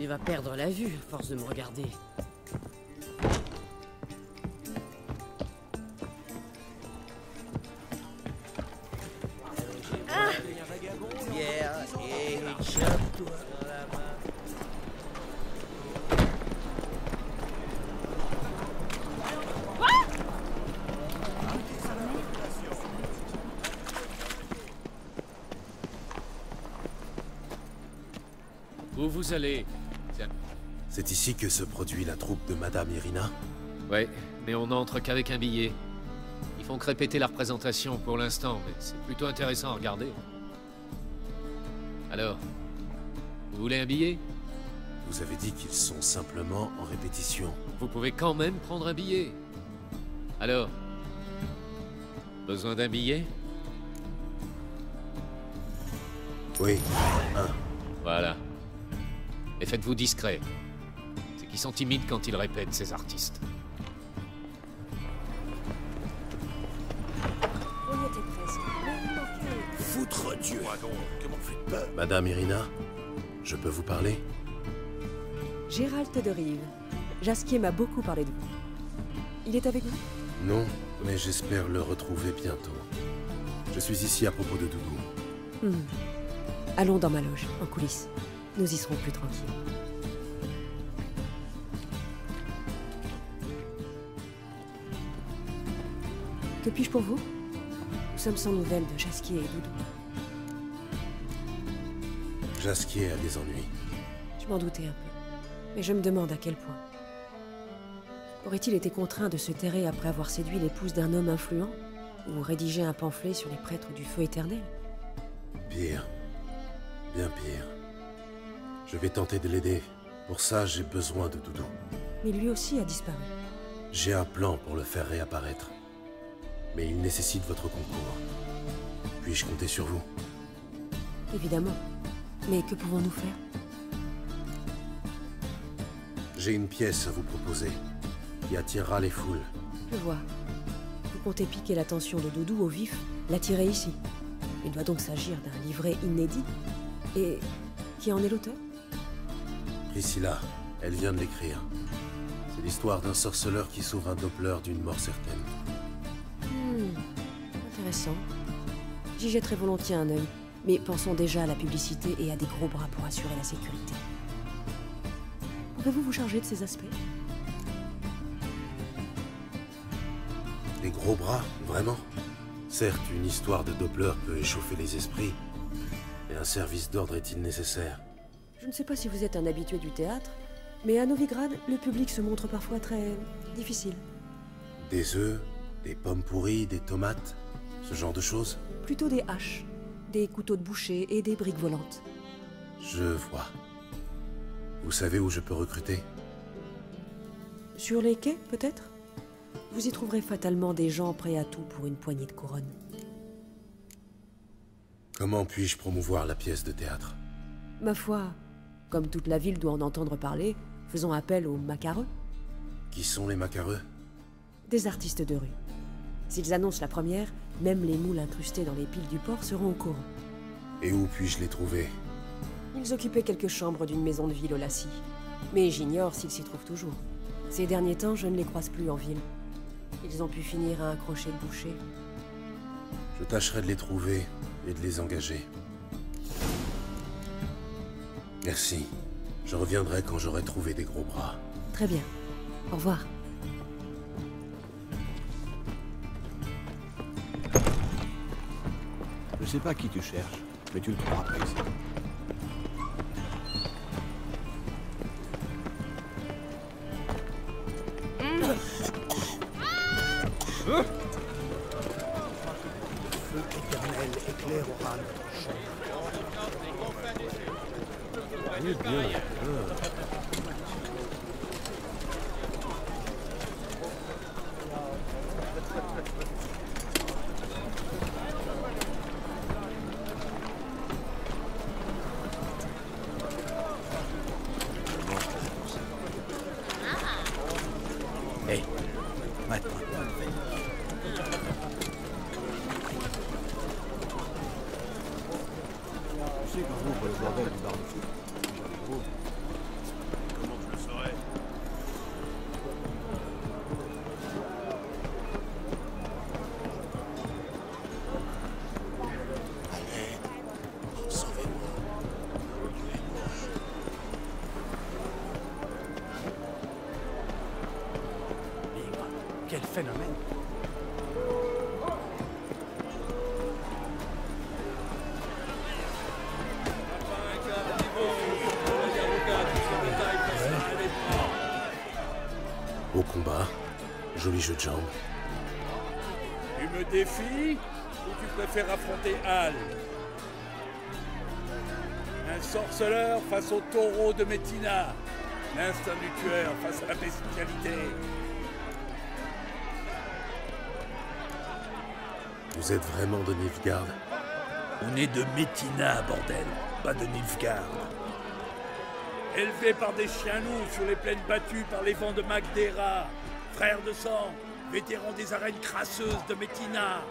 Il va perdre la vue à force de me regarder. Où vous allez? C'est ici que se produit la troupe de Madame Irina? Ouais, mais on n'entre qu'avec un billet. Ils font que répéter la représentation pour l'instant, mais c'est plutôt intéressant à regarder. Alors, vous voulez un billet? Vous avez dit qu'ils sont simplement en répétition. Vous pouvez quand même prendre un billet. Alors, besoin d'un billet? Oui, un. Voilà. Et faites-vous discret. C'est qu'ils sont timides quand ils répètent, ces artistes. On y était presque, mais il manquait... Foutre Dieu! Comment faites peur? Madame Irina, je peux vous parler? Gérald de Rive. Jasquier m'a beaucoup parlé de vous. Il est avec vous? Non, mais j'espère le retrouver bientôt. Je suis ici à propos de Doudou. Allons dans ma loge, en coulisses. Nous y serons plus tranquilles. Que puis-je pour vous? Nous sommes sans nouvelles de Jasquier et Doudou. Jasquier a des ennuis. Je m'en doutais un peu. Mais je me demande à quel point. Aurait-il été contraint de se terrer après avoir séduit l'épouse d'un homme influent? Ou rédigé un pamphlet sur les prêtres du feu éternel? Pire. Bien pire. Je vais tenter de l'aider. Pour ça, j'ai besoin de Doudou. Mais lui aussi a disparu. J'ai un plan pour le faire réapparaître. Mais il nécessite votre concours. Puis-je compter sur vous? Évidemment. Mais que pouvons-nous faire? J'ai une pièce à vous proposer, qui attirera les foules. Je vois. Vous comptez piquer l'attention de Doudou au vif, l'attirer ici. Il doit donc s'agir d'un livret inédit. Et qui en est l'auteur? Priscilla, elle vient de l'écrire. C'est l'histoire d'un sorceleur qui sauve un Doppler d'une mort certaine. Intéressant. J'y jetterai volontiers un œil, mais pensons déjà à la publicité et à des gros bras pour assurer la sécurité. Pouvez-vous vous charger de ces aspects? Les gros bras, vraiment? Certes, une histoire de Doppler peut échauffer les esprits, mais un service d'ordre est-il nécessaire? Je ne sais pas si vous êtes un habitué du théâtre, mais à Novigrad, le public se montre parfois très... difficile. Des œufs, des pommes pourries, des tomates, ce genre de choses? Plutôt des haches, des couteaux de boucher et des briques volantes. Je vois. Vous savez où je peux recruter? Sur les quais, peut-être? Vous y trouverez fatalement des gens prêts à tout pour une poignée de couronnes. Comment puis-je promouvoir la pièce de théâtre? Ma foi, comme toute la ville doit en entendre parler, faisons appel aux macareux. Qui sont les macareux? Des artistes de rue. S'ils annoncent la première, même les moules incrustés dans les piles du port seront au courant. Et où puis-je les trouver? Ils occupaient quelques chambres d'une maison de ville au Lacy. Mais j'ignore s'ils s'y trouvent toujours. Ces derniers temps, je ne les croise plus en ville. Ils ont pu finir à un crochet de boucher. Je tâcherai de les trouver et de les engager. Merci. Je reviendrai quand j'aurai trouvé des gros bras. Très bien. Au revoir. Je sais pas qui tu cherches, mais tu le trouveras pas ici. Le feu éternel éclairera notre champ. Hé, maintenant. Tu sais qu'on ouvre le bordel du bar de foot. phénomène. Au combat, joli jeu de jambes. Tu me défies ou tu préfères affronter Hal? Un sorceleur face au taureau de Metina. L'instinct du tueur face à la bestialité. Vous êtes vraiment de Nilfgaard? On est de Metina, bordel, pas de Nilfgaard. Élevé par des chiens loups sur les plaines battues par les vents de Magdera. Frère de sang, vétéran des arènes crasseuses de Metina.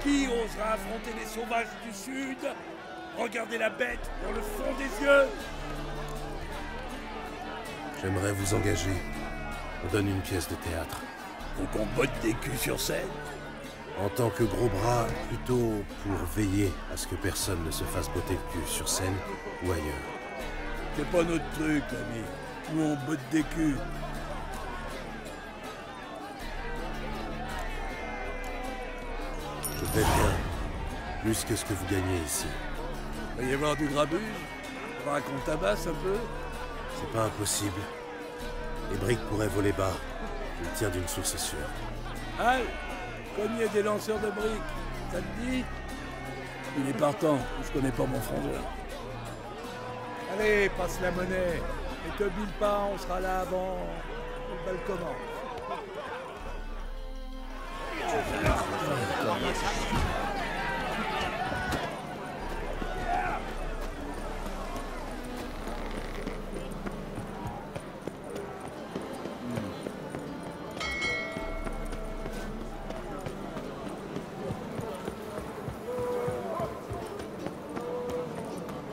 Qui osera affronter les sauvages du sud? Regardez la bête dans le fond des yeux. J'aimerais vous engager. On donne une pièce de théâtre. Faut qu'on botte des culs sur scène. En tant que gros bras, plutôt pour veiller à ce que personne ne se fasse botter le cul sur scène ou ailleurs. C'est pas notre truc, l'ami. Nous, on botte des culs. Je paie bien. Plus que ce que vous gagnez ici. Va y avoir du grabuge? Faudra qu'on tabasse un peu? C'est pas impossible. Les briques pourraient voler bas. Je le tiens d'une source sûre. Hal, cogner des lanceurs de briques, ça te dit? Il est partant, je connais pas mon frangeur. Allez, passe la monnaie. Et te bille pas, on sera là avant. Le bal commence.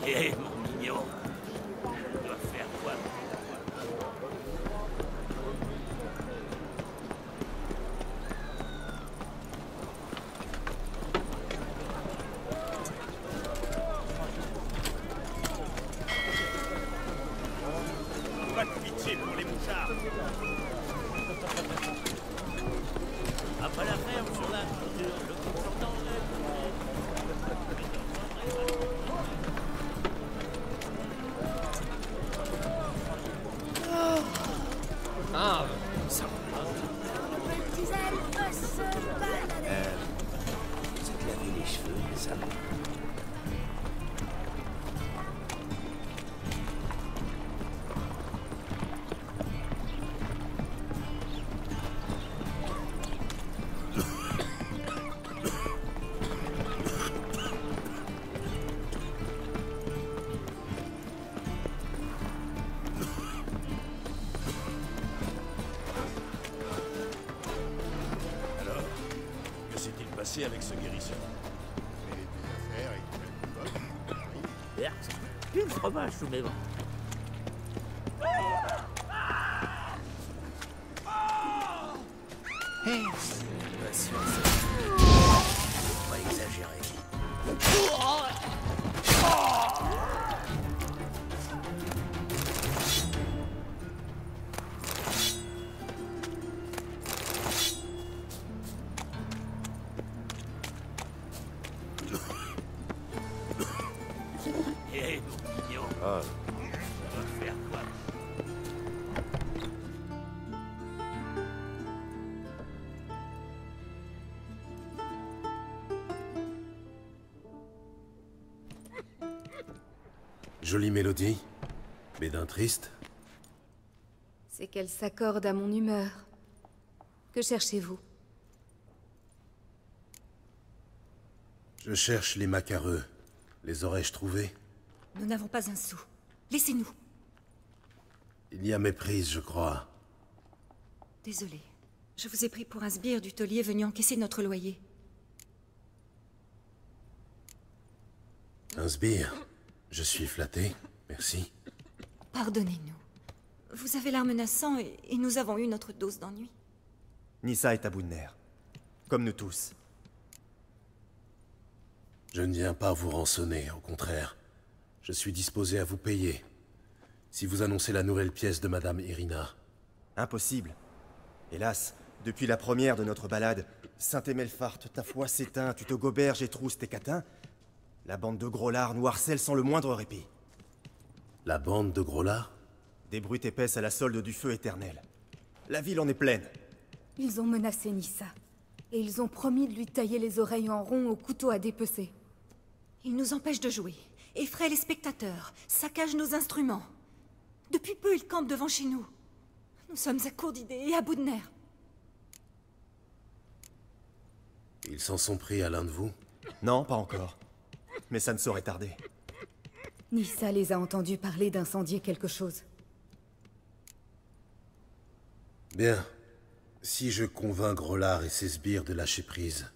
Hé, mon mignon, je dois faire quoi? Pas de pitié pour les mouchards. Après la ferme sur la clôture, le coup sortant Ah, ça Petits elfes se balader. Vous êtes lavé les cheveux, ça. Que s'est-il passé avec ce guérisseur? Merde, plus de fromage sous mes bras. Patience. Faut pas exagérer. Hé, mon mignon. Ah, On va faire quoi? Jolie mélodie. Bédin triste. C'est qu'elle s'accorde à mon humeur. Que cherchez-vous? Je cherche les macareux. Les aurais-je trouvés? Nous n'avons pas un sou. Laissez-nous. Il y a méprise, je crois. Désolé. Je vous ai pris pour un sbire du taulier venu encaisser notre loyer. Un sbire. Je suis flatté. Merci. Pardonnez-nous. Vous avez l'air menaçant et nous avons eu notre dose d'ennui. Nissa est à bout de nerfs. Comme nous tous. Je ne viens pas vous rançonner, au contraire. Je suis disposé à vous payer. Si vous annoncez la nouvelle pièce de Madame Irina. Impossible. Hélas, Depuis la première de notre balade, Saint-Emelfart, ta foi s'éteint, tu te goberges et trousses tes catins. La bande de Grollards nous harcèle sans le moindre répit. La bande de Grollards? Des brutes épaisses à la solde du feu éternel. La ville en est pleine. Ils ont menacé Nissa. Et ils ont promis de lui tailler les oreilles en rond au couteau à dépecer. Ils nous empêchent de jouer, effraient les spectateurs, saccagent nos instruments. Depuis peu, ils campent devant chez nous. Nous sommes à court d'idées et à bout de nerfs. Ils s'en sont pris à l'un de vous? Non, pas encore. Mais ça ne saurait tarder. Nissa les a entendus parler d'incendier quelque chose. Bien. Si je convainc Grollard et ses sbires de lâcher prise,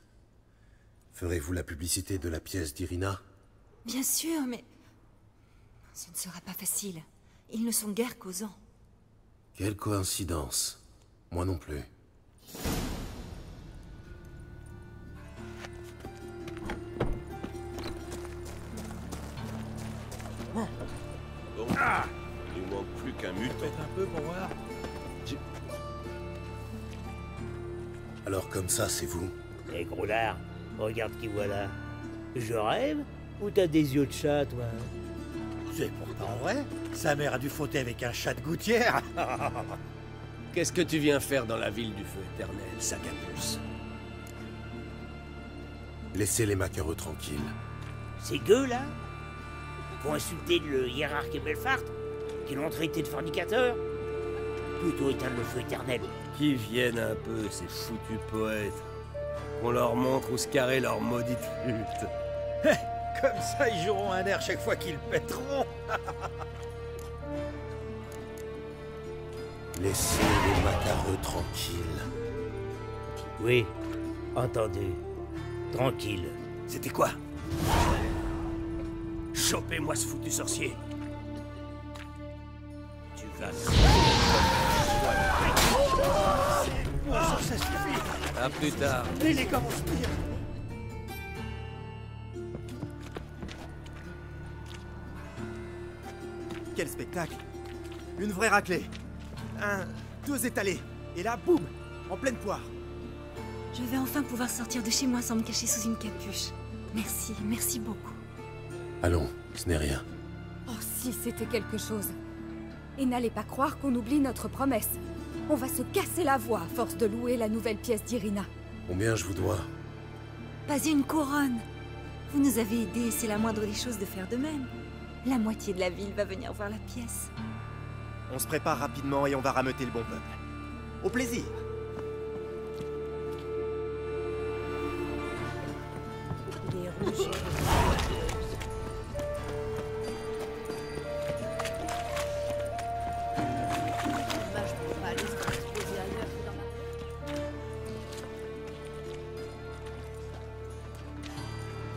ferez-vous la publicité de la pièce d'Irina? Bien sûr, mais... ce ne sera pas facile. Ils ne sont guère causants. Quelle coïncidence. Moi non plus. Bon, il manque plus qu'un mutant. Faites un peu pour voir. Alors comme ça, c'est vous? Eh Grollard, regarde qui voilà. Je rêve? Ou t'as des yeux de chat, toi? C'est pourtant vrai. Sa mère a dû fauter avec un chat de gouttière. Qu'est-ce que tu viens faire dans la ville du feu éternel, sac à puce? Laissez les maquereux tranquilles. Ces gueux, là? Pour insulter le hiérarque Emelfart? Qui l'ont traité de fornicateur? Plutôt éteindre le feu éternel. Qui viennent un peu, ces foutus poètes. Qu'on leur montre où se carrer leur maudite flûte. Comme ça, ils joueront un air chaque fois qu'ils pèteront. Laissez les macareux tranquilles. Oui, entendez. Tranquille. C'était quoi? Chopez-moi ce foutu sorcier. Tu vas... Ça suffit. À plus tard. Mais les gars vont se pire. Quel spectacle! Une vraie raclée! Deux étalés! Et là, boum! En pleine poire! Je vais enfin pouvoir sortir de chez moi sans me cacher sous une capuche. Merci, merci beaucoup. Allons, ce n'est rien. Oh, si c'était quelque chose. Et n'allez pas croire qu'on oublie notre promesse. On va se casser la voix à force de louer la nouvelle pièce d'Irina. Combien je vous dois? Pas une couronne. Vous nous avez aidés, c'est la moindre des choses de faire de même. La moitié de la ville va venir voir la pièce. On se prépare rapidement et on va rameuter le bon peuple. Au plaisir! Il est rouge.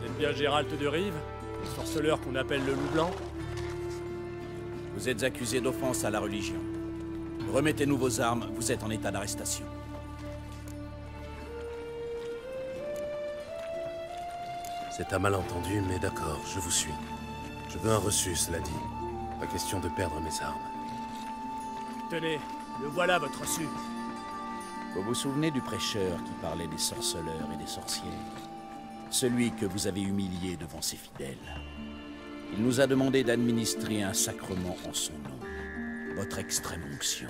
C'est bien Gérald de Rive, le sorceleur qu'on appelle le loup blanc? Vous êtes accusé d'offense à la religion. Remettez-nous vos armes, vous êtes en état d'arrestation. C'est un malentendu, mais d'accord, je vous suis. Je veux un reçu, cela dit. Pas question de perdre mes armes. Tenez, le voilà votre reçu. Vous vous souvenez du prêcheur qui parlait des sorceleurs et des sorcières? Celui que vous avez humilié devant ses fidèles. Il nous a demandé d'administrer un sacrement en son nom. Votre extrême onction.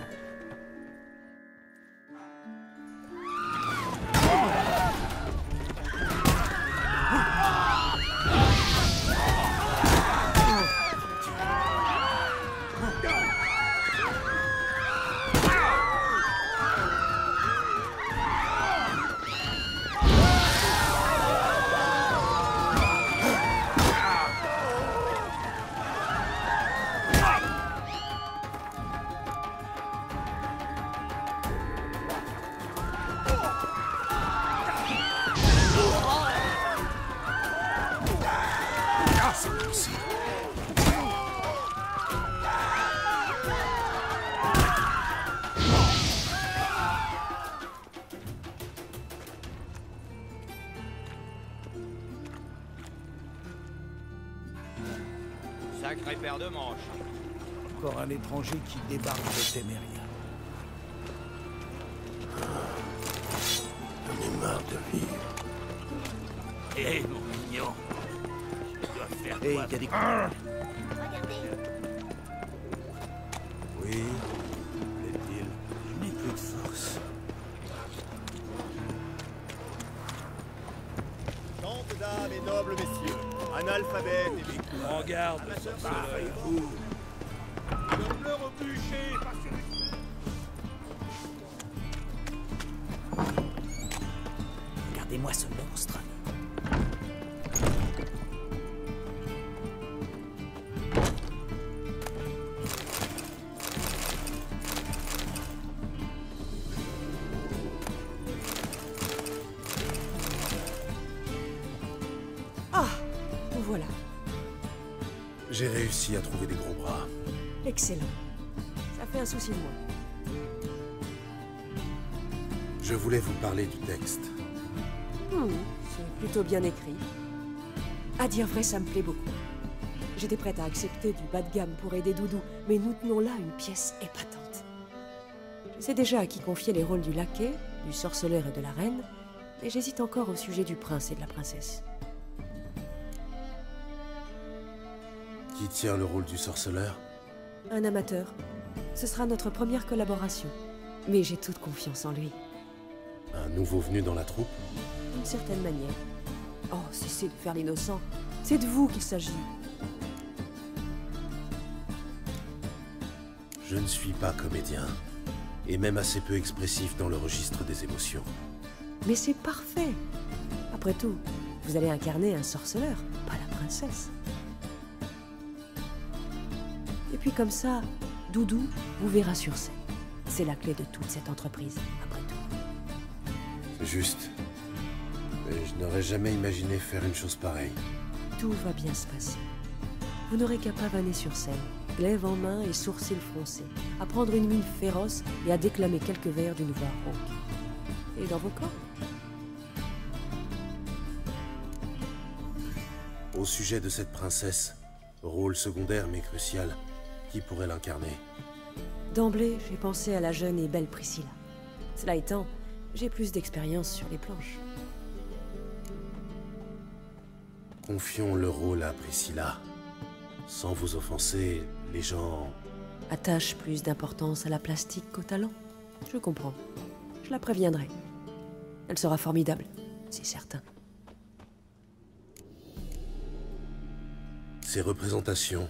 Sacré paire de manches. Encore un étranger qui débarque de Téméria. J'en ai marre de vivre. Hé, mon mignon. Je dois faire Hé, quoi y'a des... Oui, plaît-il. Je n'ai plus de force. Gentes dames et nobles messieurs, analphabètes et victimes. Prends garde, sorceleur. Vous. Donne-leur au bûcher, parce que... Regardez-moi ce monstre. Ah, vous voilà. J'ai réussi à trouver des gros bras. Excellent. Ça fait un souci de moi. Je voulais vous parler du texte. C'est plutôt bien écrit. À dire vrai, ça me plaît beaucoup. J'étais prête à accepter du bas de gamme pour aider Doudou, mais nous tenons là une pièce épatante. Je sais déjà à qui confier les rôles du laquais, du sorceleur et de la reine, mais j'hésite encore au sujet du prince et de la princesse. Qui tient le rôle du sorceleur? Un amateur. Ce sera notre première collaboration. Mais j'ai toute confiance en lui. Un nouveau venu dans la troupe? D'une certaine manière. Oh, cessez de faire l'innocent. C'est de vous qu'il s'agit. Je ne suis pas comédien, et même assez peu expressif dans le registre des émotions. Mais c'est parfait. Après tout, vous allez incarner un sorceleur, pas la princesse. Et puis comme ça, Doudou vous verra sur scène. C'est la clé de toute cette entreprise, après tout. C'est juste. Mais je n'aurais jamais imaginé faire une chose pareille. Tout va bien se passer. Vous n'aurez qu'à pavaner sur scène, glaive en main et sourcils froncés, à prendre une mine féroce et à déclamer quelques vers d'une voix rauque. Et dans vos corps? Au sujet de cette princesse, rôle secondaire mais crucial, qui pourrait l'incarner? D'emblée, j'ai pensé à la jeune et belle Priscilla. Cela étant, j'ai plus d'expérience sur les planches. Confions le rôle à Priscilla. Sans vous offenser, les gens... Attachent plus d'importance à la plastique qu'au talent. Je comprends. Je la préviendrai. Elle sera formidable, c'est certain. Ces représentations,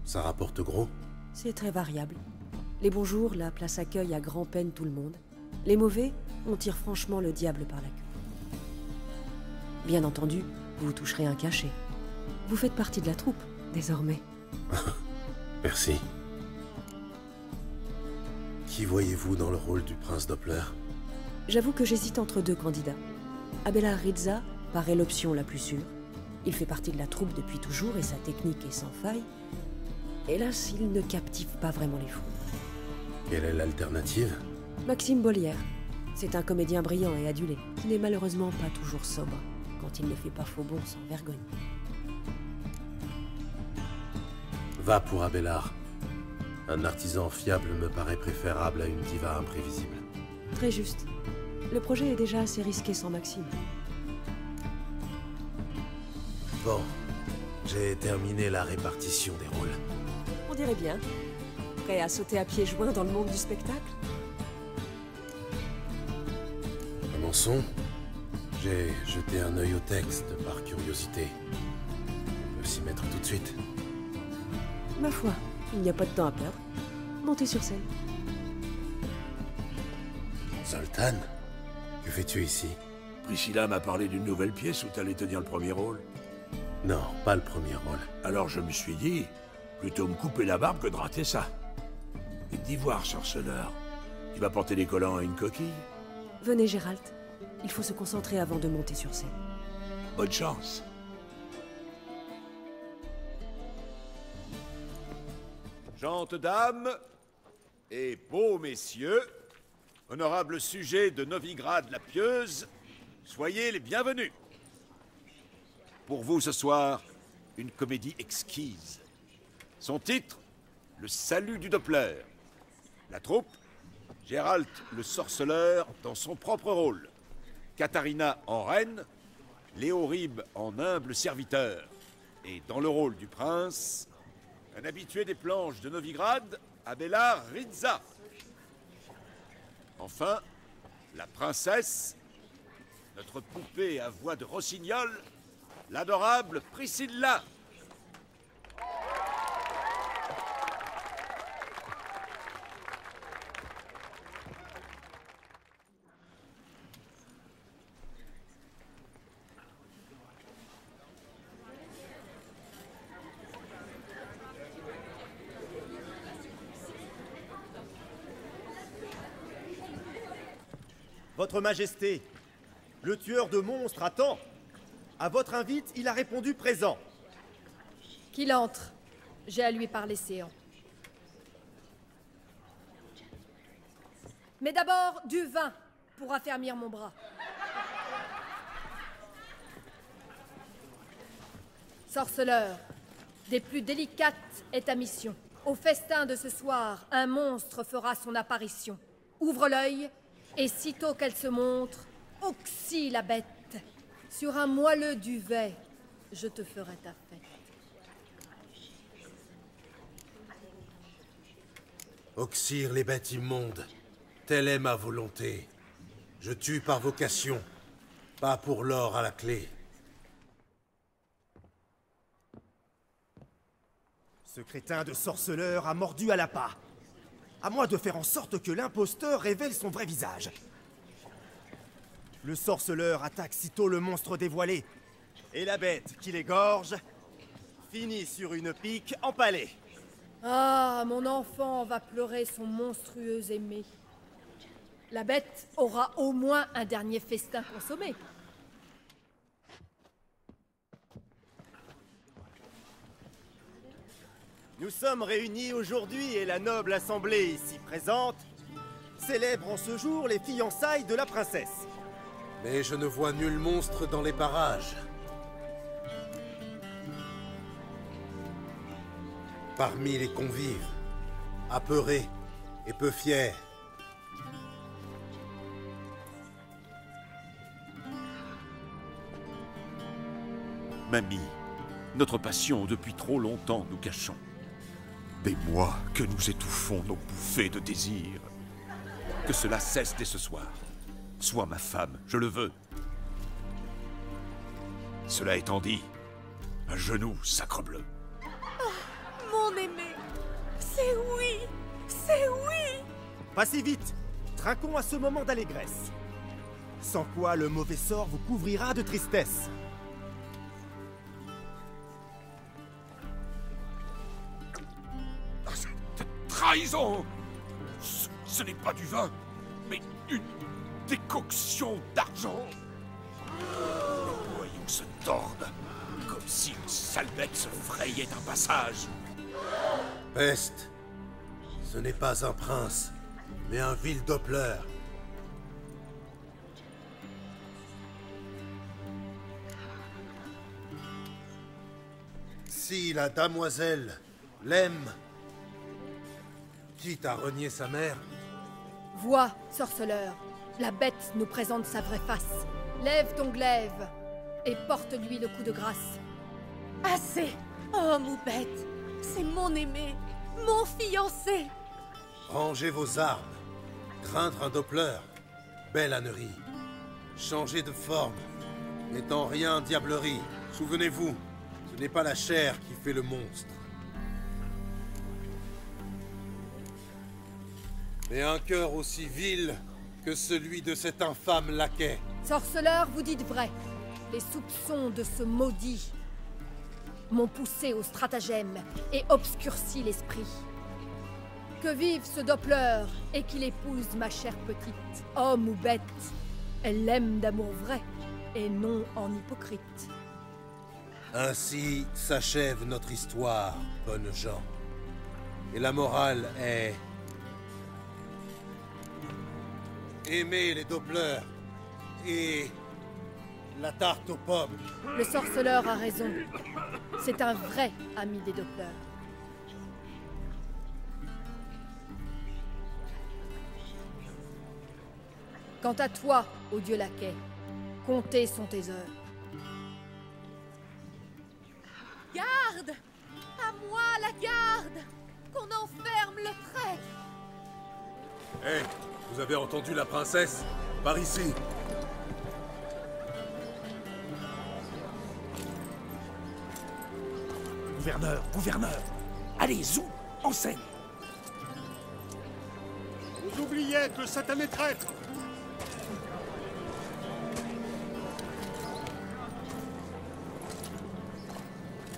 ça rapporte gros? C'est très variable. Les bons jours, la place accueille à grand-peine tout le monde. Les mauvais, on tire franchement le diable par la queue. Bien entendu, vous toucherez un cachet. Vous faites partie de la troupe, désormais. Merci. Qui voyez-vous dans le rôle du prince Doppler? J'avoue que j'hésite entre deux candidats. Abelard Rizza paraît l'option la plus sûre. Il fait partie de la troupe depuis toujours et sa technique est sans faille. Hélas, il ne captive pas vraiment les fous. Quelle est l'alternative? Maxime Bollière. C'est un comédien brillant et adulé, qui n'est malheureusement pas toujours sobre, quand il ne fait pas faux bond sans vergogne. Va pour Abelard. Un artisan fiable me paraît préférable à une diva imprévisible. Très juste. Le projet est déjà assez risqué sans Maxime. Bon, j'ai terminé la répartition des rôles. On dirait bien. Prêt à sauter à pieds joints dans le monde du spectacle? Commençons. J'ai jeté un œil au texte par curiosité. On peut s'y mettre tout de suite. Ma foi, il n'y a pas de temps à perdre. Montez sur scène. Zoltan, que fais-tu ici? Priscilla m'a parlé d'une nouvelle pièce où t'allais tenir le premier rôle. Non, pas le premier rôle. Alors je me suis dit, plutôt me couper la barbe que de rater ça. Et d'y voir, sorceleur. Tu vas porter des collants à une coquille? Venez, Gérald. Il faut se concentrer avant de monter sur scène. Bonne chance. Gentes dames et beaux messieurs, honorables sujets de Novigrad la Pieuse, soyez les bienvenus. Pour vous ce soir, une comédie exquise. Son titre, Le salut du Doppler. La troupe, Gérald le sorceleur dans son propre rôle. Katharina en reine, Léorib en humble serviteur. Et dans le rôle du prince, un habitué des planches de Novigrad, Abelard Rizza. Enfin, la princesse, notre poupée à voix de rossignol, l'adorable Priscilla. Votre Majesté, le tueur de monstres attend. À votre invite, il a répondu présent. Qu'il entre. J'ai à lui parler séant. Mais d'abord, du vin, pour affermir mon bras. Sorceleur, des plus délicates est ta mission. Au festin de ce soir, un monstre fera son apparition. Ouvre l'œil, et sitôt qu'elle se montre, oxy la bête. Sur un moelleux duvet, je te ferai ta fête. Oxyre les bêtes immondes, telle est ma volonté. Je tue par vocation, pas pour l'or à la clé. Ce crétin de sorceleur a mordu à l'appât. À moi de faire en sorte que l'imposteur révèle son vrai visage. Le sorceleur attaque sitôt le monstre dévoilé. Et la bête qui l'égorge finit sur une pique empalée. Ah, mon enfant va pleurer son monstrueux aimé. La bête aura au moins un dernier festin consommé. Nous sommes réunis aujourd'hui et la noble assemblée ici présente célèbre en ce jour les fiançailles de la princesse. Mais je ne vois nul monstre dans les parages. Parmi les convives, apeurés et peu fiers. Mamie, notre passion depuis trop longtemps nous cachons. Des mois que nous étouffons nos bouffées de désir. Que cela cesse dès ce soir. Sois ma femme, je le veux. Cela étant dit, à genoux, sacrebleu. Oh, mon aimé, c'est oui, c'est oui. Pas si vite, trinquons à ce moment d'allégresse. Sans quoi le mauvais sort vous couvrira de tristesse. Trahison! Ce n'est pas du vin, mais une décoction d'argent. Les boyaux se tordent, comme si une sale bête se frayait un passage. Peste, ce n'est pas un prince, mais un vil Doppler. Si la damoiselle l'aime, quitte à renier sa mère. Vois, sorceleur, la bête nous présente sa vraie face. Lève ton glaive et porte-lui le coup de grâce. Assez! Oh, moubette, c'est mon aimé, mon fiancé! Rangez vos armes, craindre un Doppler, belle ânerie. Changer de forme, n'étant rien diablerie. Souvenez-vous, ce n'est pas la chair qui fait le monstre. Mais un cœur aussi vil que celui de cet infâme laquais. Sorceleur, vous dites vrai. Les soupçons de ce maudit m'ont poussé au stratagème et obscurci l'esprit. Que vive ce Doppler et qu'il épouse ma chère petite. Homme ou bête, elle l'aime d'amour vrai et non en hypocrite. Ainsi s'achève notre histoire, bonnes gens. Et la morale est... aimer les Dopplers et la tarte aux pommes. Le sorceleur a raison. C'est un vrai ami des Dopplers. Quant à toi, ô dieu laquais, Compter sont tes heures. Garde! À moi la garde! Qu'on enferme le prêtre! Hé, vous avez entendu la princesse? Par ici! Gouverneur, gouverneur! Allez, zou! En scène! Vous oubliez que le Satan est traître!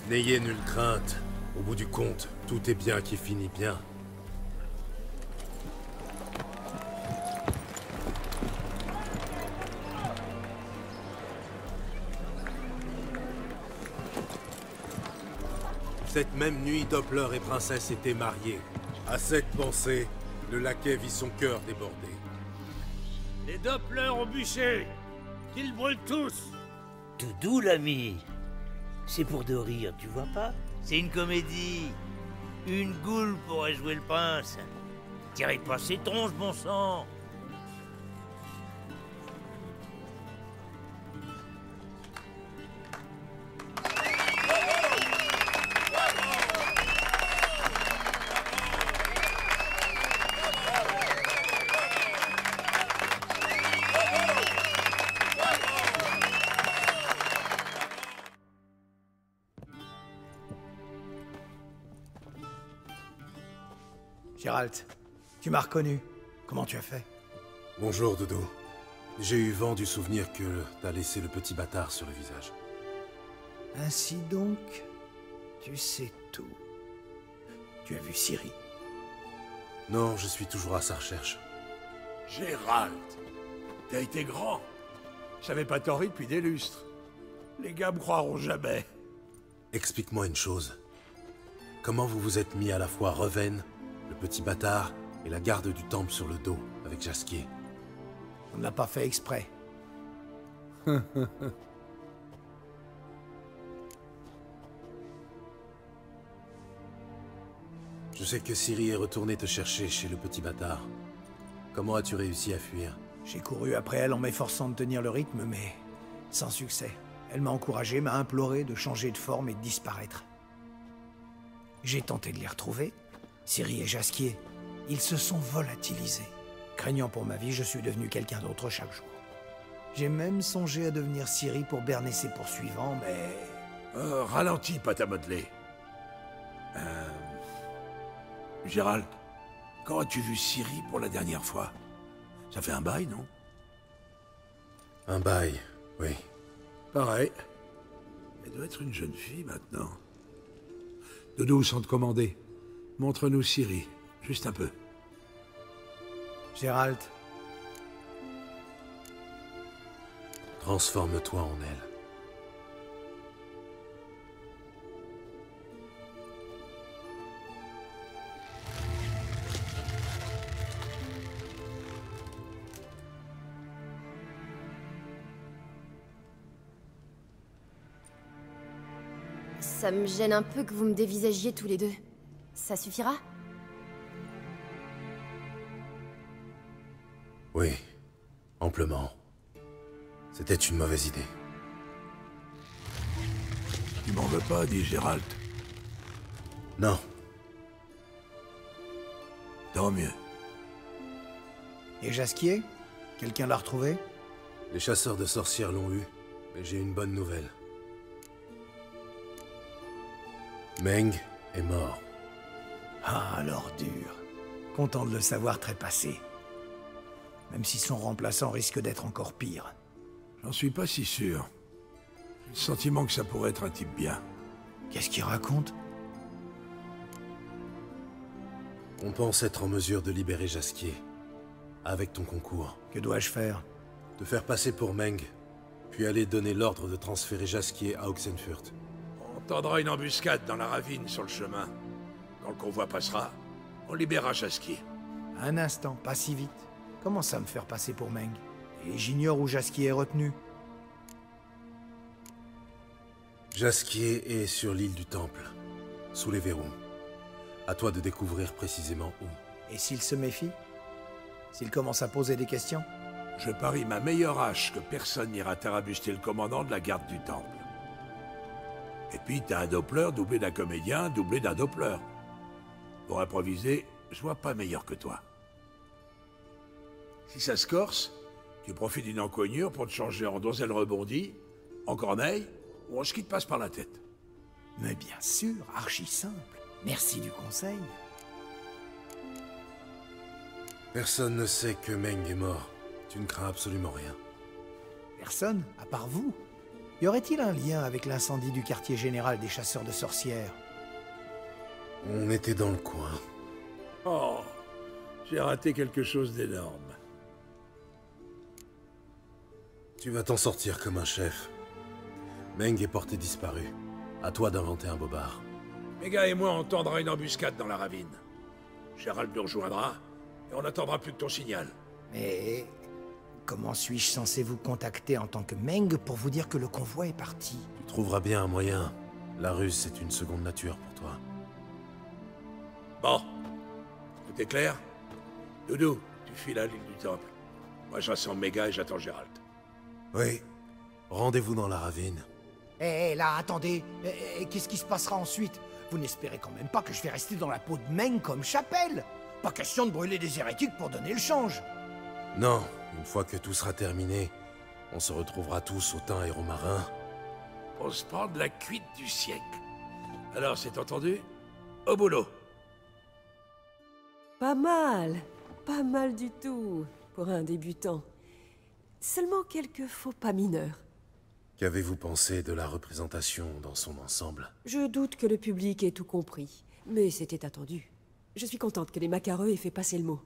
N'ayez nulle crainte. Au bout du compte, tout est bien qui finit bien. Cette même nuit, Doppler et Princesse étaient mariés. À cette pensée, le laquais vit son cœur déborder. Les Doppler au bûcher! Qu'ils brûlent tous! Tout doux, l'ami! C'est pour de rire, tu vois pas? C'est une comédie. Une goule pourrait jouer le prince. Tirez pas ses tronches, bon sang! Geralt, tu m'as reconnu. Comment tu as fait? Bonjour, Dodo. J'ai eu vent du souvenir que t'as laissé le petit bâtard sur le visage. Ainsi donc, tu sais tout. Tu as vu Ciri? Non, je suis toujours à sa recherche. Gérald, t'as été grand. J'avais pas tort depuis des lustres. Les gars me croiront jamais. Explique-moi une chose. Comment vous vous êtes mis à la fois Reven, le petit bâtard, et la garde du temple sur le dos, avec Jasquier? On ne l'a pas fait exprès. Je sais que Ciri est retournée te chercher chez le petit bâtard. Comment as-tu réussi à fuir? J'ai couru après elle en m'efforçant de tenir le rythme, mais sans succès. Elle m'a encouragé, m'a imploré de changer de forme et de disparaître. J'ai tenté de les retrouver. Ciri et Jasquier, ils se sont volatilisés. Craignant pour ma vie, je suis devenu quelqu'un d'autre chaque jour. J'ai même songé à devenir Ciri pour berner ses poursuivants, mais... Ralentis, pâte à modeler. Gérald, quand as-tu vu Ciri pour la dernière fois? Ça fait un bail, non? Un bail, oui. Pareil. Elle doit être une jeune fille, maintenant. Dodo, sans te commander. Montre-nous Ciri, juste un peu. Gérald. Transforme-toi en elle. Ça me gêne un peu que vous me dévisagiez tous les deux. Ça suffira? Oui, amplement. C'était une mauvaise idée. Tu m'en veux pas, dit Gérald. Non. Tant mieux. Et Jasquier? Quelqu'un l'a retrouvé? Les chasseurs de sorcières l'ont eu, mais j'ai une bonne nouvelle. Meng est mort. Ah, l'ordure. Content de le savoir trépassé. Même si son remplaçant risque d'être encore pire. J'en suis pas si sûr. J'ai le sentiment que ça pourrait être un type bien. Qu'est-ce qu'il raconte? On pense être en mesure de libérer Jasquier. Avec ton concours. Que dois-je faire? Te faire passer pour Meng, puis aller donner l'ordre de transférer Jasquier à Oxenfurt. On tendra une embuscade dans la ravine sur le chemin. Quand le convoi passera, on libérera Jasquier. Un instant, pas si vite. Comment ça me faire passer pour Meng? Et j'ignore où Jasquier est retenu. Jasquier est sur l'île du Temple, sous les verrous. À toi de découvrir précisément où. Et s'il se méfie? S'il commence à poser des questions? Je parie ma meilleure hache que personne n'ira tarabuster le commandant de la garde du temple. Et puis t'as un Doppler doublé d'un comédien, doublé d'un Doppler. Pour improviser, je vois pas meilleur que toi. Si ça se corse, tu profites d'une encoignure pour te changer en donzelle rebondie, en corneille, ou en ski te passe par la tête. Mais bien sûr, archi simple. Merci du conseil. Personne ne sait que Meng est mort. Tu ne crains absolument rien. Personne, à part vous. Y aurait-il un lien avec l'incendie du quartier général des chasseurs de sorcières? On était dans le coin. Oh, j'ai raté quelque chose d'énorme. Tu vas t'en sortir comme un chef. Meng est porté disparu. À toi d'inventer un bobard. Méga et moi, on tendra une embuscade dans la ravine. Gérald nous rejoindra, et on n'attendra plus que ton signal. Mais comment suis-je censé vous contacter en tant que Meng pour vous dire que le convoi est parti? Tu trouveras bien un moyen. La ruse, c'est une seconde nature pour toi. Bon. Tout est clair? Doudou, tu files à l'île du temple. Moi, je rassemble Méga et j'attends Gérald. Oui. Rendez-vous dans la ravine. Eh, là, attendez. Qu'est-ce qui se passera ensuite? Vous n'espérez quand même pas que je vais rester dans la peau de Meng comme chapelle? Pas question de brûler des hérétiques pour donner le change. Non, une fois que tout sera terminé, on se retrouvera tous au teint aéromarin. Pour se prendre la cuite du siècle. Alors, c'est entendu? Au boulot. Pas mal du tout, pour un débutant. Seulement quelques faux pas mineurs. Qu'avez-vous pensé de la représentation dans son ensemble? Je doute que le public ait tout compris, mais c'était attendu. Je suis contente que les macareux aient fait passer le mot.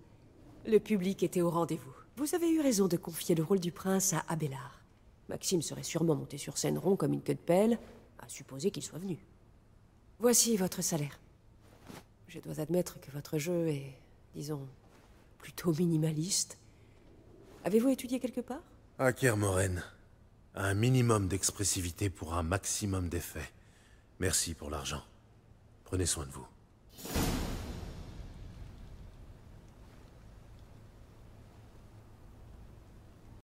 Le public était au rendez-vous. Vous avez eu raison de confier le rôle du prince à Abélard. Maxime serait sûrement monté sur scène rond comme une queue de pelle, à supposer qu'il soit venu. Voici votre salaire. Je dois admettre que votre jeu est, disons, plutôt minimaliste. Avez-vous étudié quelque part? À Kermoren. Un minimum d'expressivité pour un maximum d'effets. Merci pour l'argent. Prenez soin de vous.